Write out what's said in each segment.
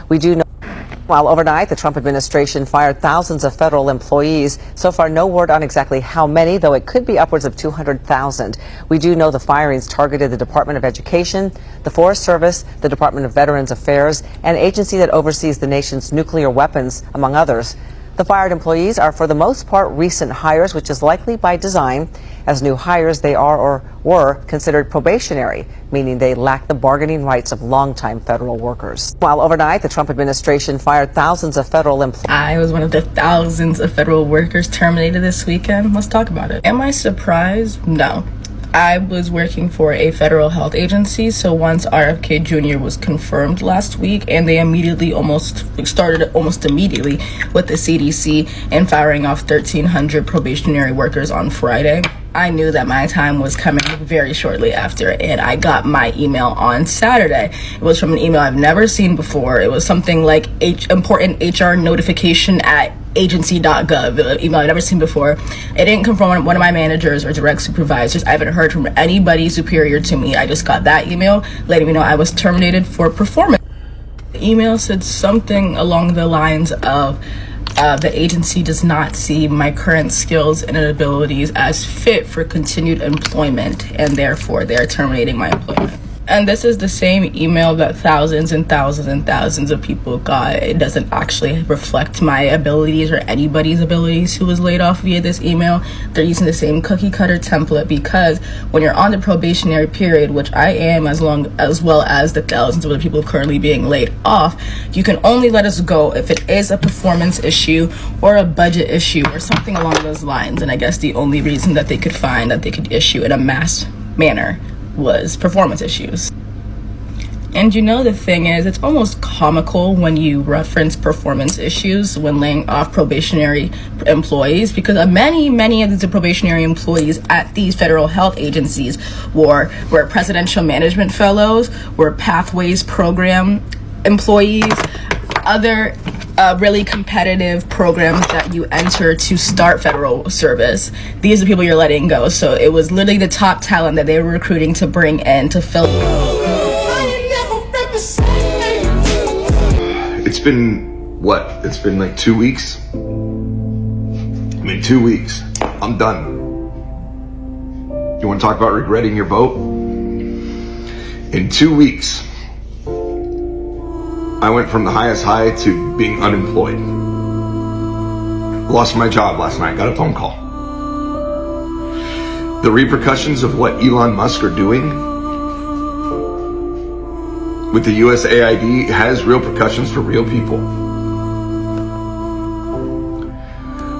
We do know. While overnight, the Trump administration fired thousands of federal employees. So far, no word on exactly how many, though it could be upwards of 200,000. We do know the firings targeted the Department of Education, the Forest Service, the Department of Veterans Affairs, an agency that oversees the nation's nuclear weapons, among others. The fired employees are, for the most part, recent hires, which is likely by design. As new hires, they are or were considered probationary, meaning they lack the bargaining rights of longtime federal workers. While overnight, the Trump administration fired thousands of federal employees. I was one of the thousands of federal workers terminated this weekend. Let's talk about it. Am I surprised? No. I was working for a federal health agency, so once RFK Jr. was confirmed last week, and they started almost immediately with the CDC and firing off 1,300 probationary workers on Friday, I knew that my time was coming very shortly after, and I got my email on Saturday. It was from an email I've never seen before. It was something like important HR notification at agency.gov, an email I've never seen before. It didn't come from one of my managers or direct supervisors. I haven't heard from anybody superior to me. I just got that email letting me know I was terminated for performance. The email said something along the lines of the agency does not see my current skills and abilities as fit for continued employment, and therefore they're terminating my employment. And this is the same email that thousands and thousands and thousands of people got. It doesn't actually reflect my abilities or anybody's abilities who was laid off via this email. They're using the same cookie cutter template because when you're on the probationary period, which I am, as well as the thousands of other people currently being laid off, you can only let us go if it is a performance issue or a budget issue or something along those lines. And I guess the only reason that they could find that they could issue in a mass manner was performance issues. And the thing is, it's almost comical when you reference performance issues when laying off probationary employees, because many of these probationary employees at these federal health agencies were presidential management fellows, were pathways program employees, other really competitive programs that you enter to start federal service. These are the people you're letting go. So it was literally the top talent that they were recruiting to bring in to fill. It's been It's been like 2 weeks. 2 weeks. I'm done. You want to talk about regretting your vote? In 2 weeks, I went from the highest high to being unemployed. Lost my job last night, got a phone call. The repercussions of what Elon Musk are doing with the USAID has real repercussions for real people.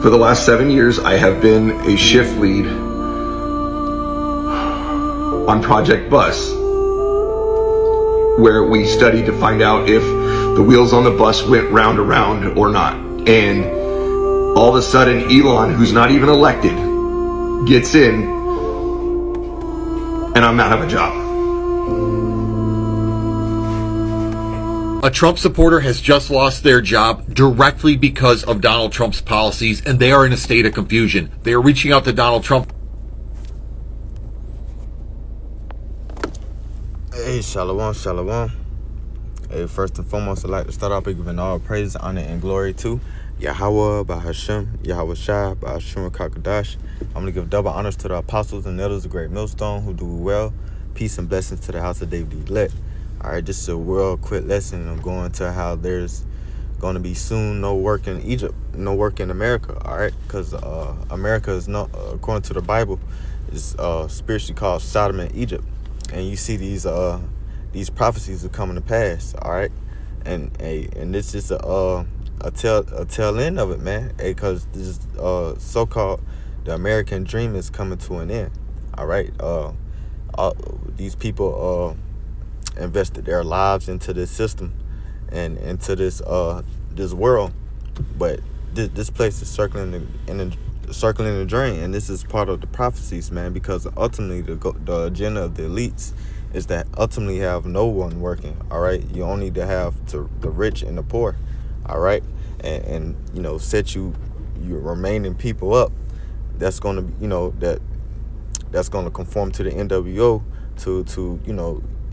For the last 7 years, I have been a shift lead on Project Bus, where we studied to find out if the wheels on the bus went round around or not. And all of a sudden, Elon, who's not even elected, gets in, and I'm out of a job. A Trump supporter has just lost their job directly because of Donald Trump's policies, and they are in a state of confusion. They are reaching out to Donald Trump. Hey, shalom. Hey, first and foremost, I'd like to start off by giving all praise, honor, and glory to Yahweh, Bahashem, Yahweh Shai, Bahashem, Kakadash. I'm going to give double honors to the apostles and elders of Great Millstone who do well. Peace and blessings to the house of David elect. All right, just a real quick lesson. I'm going to how there's going to be soon no work in Egypt, no work in America, all right? Because America is not, according to the Bible, is spiritually called Sodom and Egypt. And you see these prophecies are coming to pass, all right? And this is a tail end of it, man. Because this so-called the American dream is coming to an end, all right? These people invested their lives into this system and into this world, but this place is circling the drain, and this is part of the prophecies, man, because ultimately the agenda of the elites is that ultimately have no one working, all right? You only to have the rich and the poor, all right? And set you remaining people up. That's going to be, that's going to conform to the NWO, to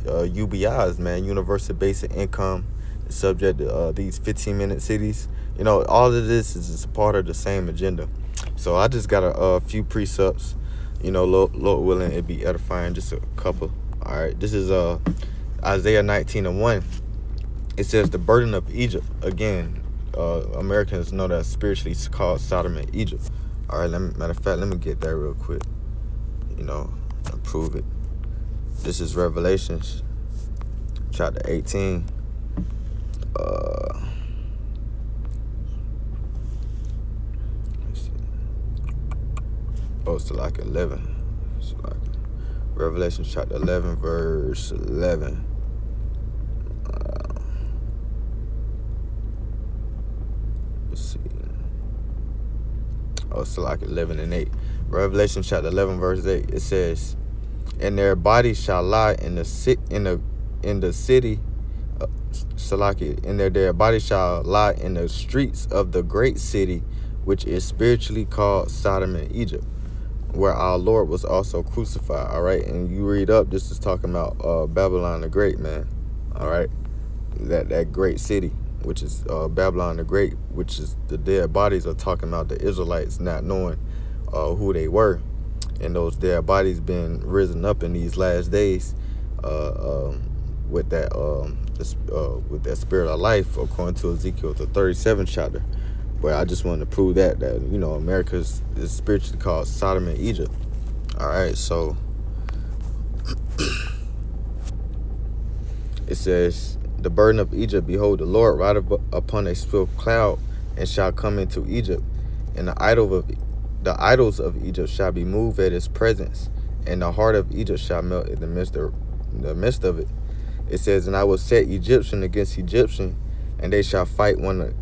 UBIs, man, universal basic income. subject to these 15-minute cities. You know, all of this is part of the same agenda. So I just got a few precepts. You know, Lord willing, it be edifying, just a couple. All right, this is Isaiah 19:1. It says the burden of Egypt. Again, Americans know that spiritually it's called Sodom and Egypt. All right, matter of fact, let me get that real quick. You know, and prove it. This is Revelations chapter 18. Let's see. Oh, it's like 11. It's like Revelation chapter 11, verse 11. Let's see. Oh, it's like 11 and 8. Revelation chapter 11, verse 8. It says, "And their bodies shall lie in the city, Salaki, and their bodies shall lie in the streets of the great city, which is spiritually called Sodom and Egypt, where our Lord was also crucified." All right, and you read up, this is talking about Babylon the Great, man. All right, that great city, which is Babylon the Great, which is the dead bodies are talking about the Israelites not knowing who they were, and those dead bodies being risen up in these last days with that spirit of life, according to Ezekiel the 37th chapter. But I just wanted to prove that you know, America is spiritually called Sodom and Egypt. All right, so it says, "The burden of Egypt, behold, the Lord rideth upon a swift cloud, and shall come into Egypt, and the idols of Egypt shall be moved at his presence, and the heart of Egypt shall melt in the midst of it." It says, "And I will set Egyptian against Egyptian, and they shall fight one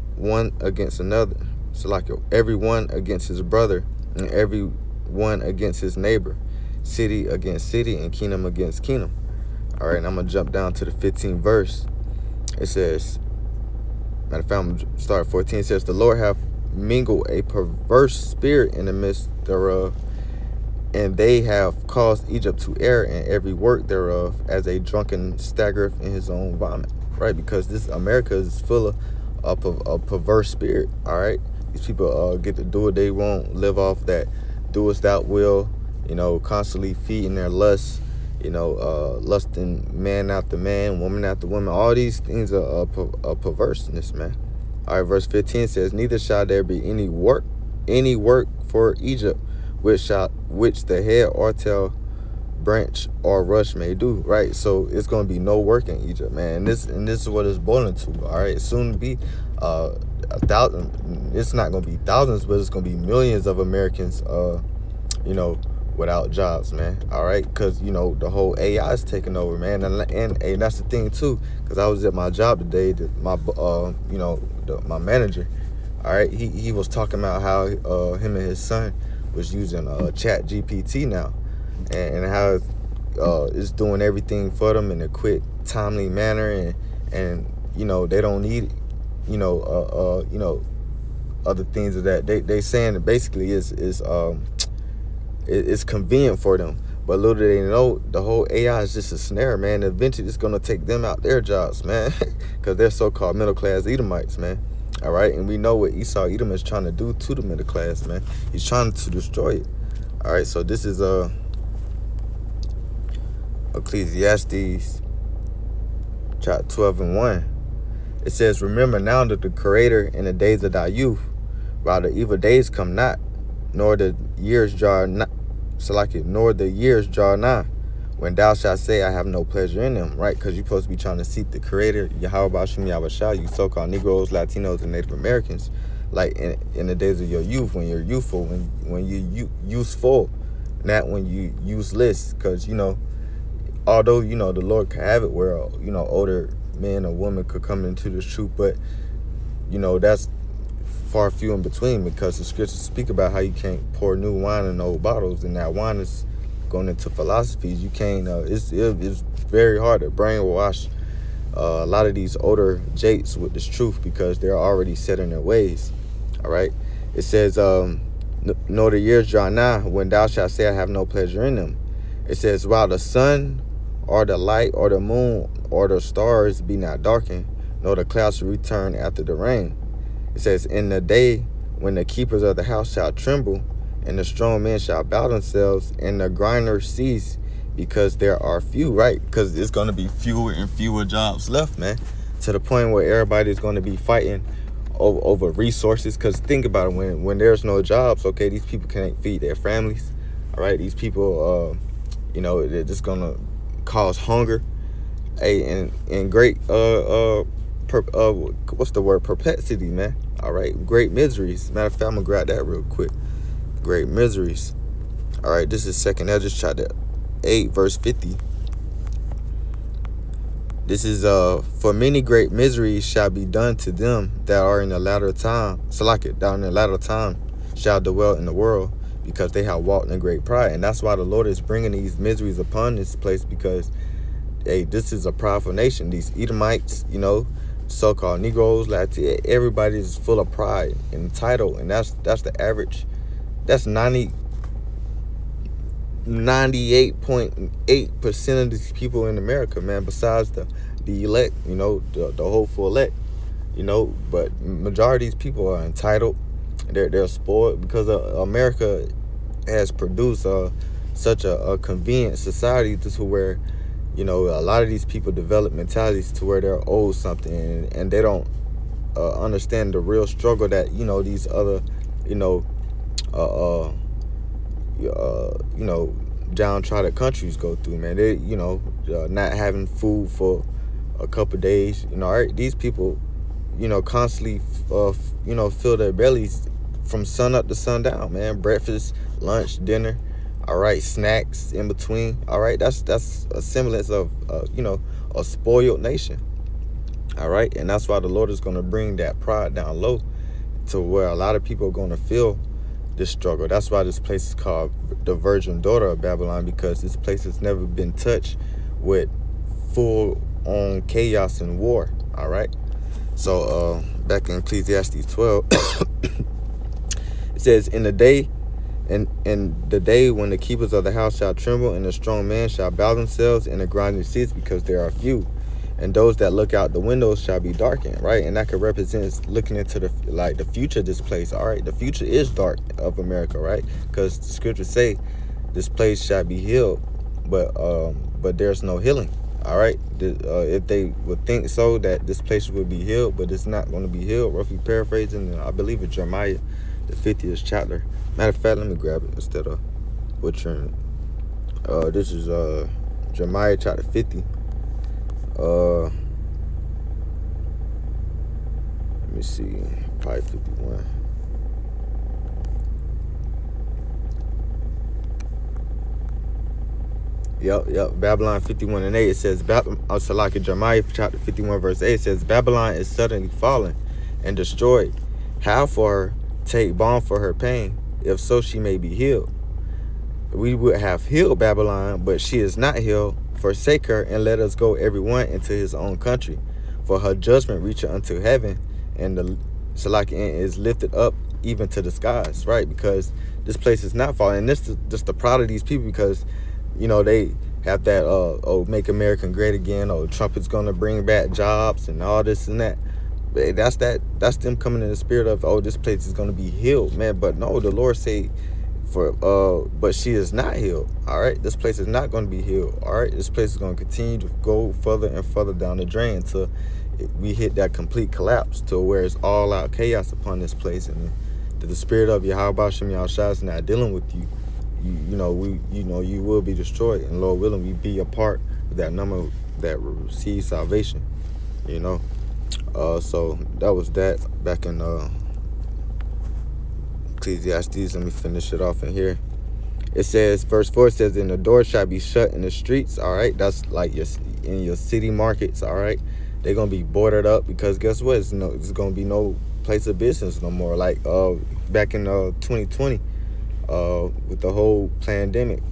against another. So like every one against his brother, and every one against his neighbor, city against city, and kingdom against kingdom." All right, and I'm gonna jump down to the 15th verse. It says, matter of fact, I'm gonna start at 14. It says, "The Lord hath mingled a perverse spirit in the midst thereof, and they have caused Egypt to err in every work thereof, as a drunken staggereth in his own vomit." Right, because this America is full of a perverse spirit. All right, these people get to do what they want, live off that "do as thou will," you know, constantly feeding their lusts, you know, lusting man after man, woman after woman. All these things are perverseness, man. All right, verse 15 says, "Neither shall there be any work for Egypt, which the head or tail, branch or rush may do." Right, so it's going to be no work in Egypt, man. And this is what it's boiling to. All right, it's soon to be 1,000. It's not going to be thousands, but it's going to be millions of Americans, you know, without jobs, man. All right, because you know the whole AI is taking over, man, and that's the thing too. Because I was at my job today, my manager, all right, he was talking about how him and his son was using Chat GPT now, and how it's doing everything for them in a quick, timely manner, and you know they don't need other things of that. They saying that basically it's convenient for them, but little do they know the whole AI is just a snare, man. Eventually it's gonna take them out their jobs, man, because they're so-called middle-class Edomites, man. All right, and we know what Esau Edom is trying to do to the middle class, man. He's trying to destroy it. All right, so this is Ecclesiastes chapter 12:1. It says, "Remember now that the Creator in the days of thy youth, while the evil days come not, nor the years draw nigh, when thou shalt say, I have no pleasure in them." Right, because you're supposed to be trying to seek the Creator, Yahweh Bashim Yahweh, you so-called Negroes, Latinos, and Native Americans, like in the days of your youth, when you're youthful, when you useful, not when you useless. Because you know, although you know the Lord could have it where you know older men or women could come into this truth, but you know that's far few in between, because the scriptures speak about how you can't pour new wine in old bottles, and that wine is going into philosophies. You can't. It's very hard to brainwash a lot of these older jates with this truth, because they're already set in their ways. All right. It says, "Nor the years draw nigh, when thou shalt say, I have no pleasure in them." It says, "While the sun or the light or the moon or the stars be not darkened, nor the clouds shall return after the rain. It says, in the day when the keepers of the house shall tremble, and the strong men shall bow themselves, and the grinders cease, because there are few, right? Because it's going to be fewer and fewer jobs left, man, to the point where everybody's going to be fighting over resources. Because think about it, when there's no jobs, okay, these people can't feed their families, all right? These people, they're just going to cause hunger, and great, what's the word? Perplexity, man. All right, great miseries. Matter of fact, I'm going to grab that real quick. Great miseries. All right, this is 2nd Ezra chapter 8, verse 50. This is for many great miseries shall be done to them that are in the latter time. Down in the latter time shall dwell in the world, because they have walked in great pride. And that's why the Lord is bringing these miseries upon this place, because this is a prideful nation. These Edomites, so-called Negroes, Latinos, everybody is full of pride and title, and that's the average. That's 98.8% of these people in America, man, besides the elect, the hopeful elect, but majority of these people are entitled. They're spoiled, because America has produced such a convenient society to where, a lot of these people develop mentalities to where they're owed something, and they don't understand the real struggle that, these other, downtrodden countries go through, man. They, not having food for a couple days, all right. These people, constantly, fill their bellies from sun up to sundown, man. Breakfast, lunch, dinner, all right, snacks in between, all right. That's a semblance of, a spoiled nation, all right. And that's why the Lord is going to bring that pride down low, to where a lot of people are going to feel this struggle. That's why this place is called the Virgin Daughter of Babylon, because this place has never been touched with full-on chaos and war, all right. So back in Ecclesiastes 12, it says, in the day when the keepers of the house shall tremble, and the strong man shall bow themselves, and the grinding cease, because there are few, and those that look out the windows shall be darkened, right? And that could represent looking into the future of this place, all right? The future is dark of America, right? Because the scriptures say this place shall be healed, but there's no healing, all right? If they would think so, that this place would be healed, but it's not going to be healed, roughly paraphrasing, I believe it's Jeremiah, the 50th chapter. Matter of fact, let me grab it instead of butchering. This is Jeremiah chapter 50. Let me see, probably 51. Yep. Babylon 51 and 8. It says, Jeremiah chapter 51 verse 8 says, Babylon is suddenly fallen and destroyed. How for her? Take balm for her pain, if so she may be healed. We would have healed Babylon, but she is not healed. Forsake her, and let us go every one into his own country. For her judgment reacheth unto heaven, and the Salakian is lifted up even to the skies, right? Because this place is not falling. And this is just the pride of these people, because, they have that, make America great again, Trump is going to bring back jobs and all this and that. That's them coming in the spirit of, this place is going to be healed, man. But no, the Lord say, but she is not healed, all right. This place is not going to be healed, all right. This place is going to continue to go further and further down the drain until we hit that complete collapse, to where it's all out chaos upon this place, and the spirit of Yahweh Shem Yahushua is not dealing with you. You will be destroyed, and Lord willing, we be a part of that number that will receive salvation. So that was that back in Ecclesiastes. Let me finish it off in here. It says, verse 4 says, and the door shall be shut in the streets, all right. That's like in your city markets, all right. They're gonna be boarded up, because guess what? There's gonna be no place of business no more. Like back in 2020, with the whole pandemic,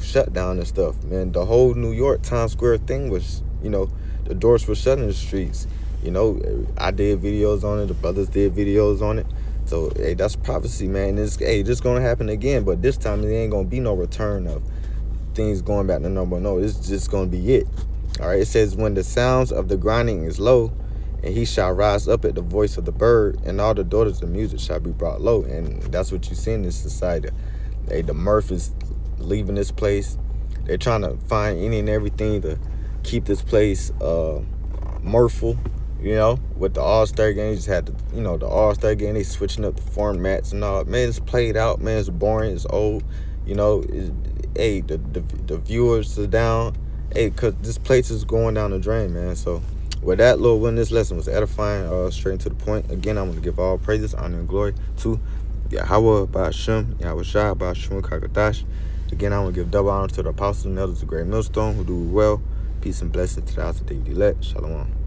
shutdown and stuff, man. The whole New York Times Square thing was, the doors were shut in the streets. I did videos on it. The brothers did videos on it. So, hey, that's prophecy, man. This gonna happen again, but this time there ain't gonna be no return of things going back to normal. No, it's just gonna be it. All right. It says, when the sounds of the grinding is low, And he shall rise up at the voice of the bird, and all the daughters of music shall be brought low. And that's what you see in this society. The mirth is leaving this place. They're trying to find any and everything to keep this place mirthful. You know, with the All-Star game, you just had the All-Star game, they switching up the formats and all. Man, it's played out, man, it's boring, it's old. You know, the viewers are down. Hey, because this place is going down the drain, man. So, with that little win, this lesson was edifying, straight to the point. Again, I'm going to give all praises, honor, and glory to Yahweh, Ba'ashem, Yahweh Shai, Ba'ashem, Kakadash. Again, I'm going to give double honor to the apostles and elders of Great Millstone who do well. Peace and blessings to the house of the elect. Shalom.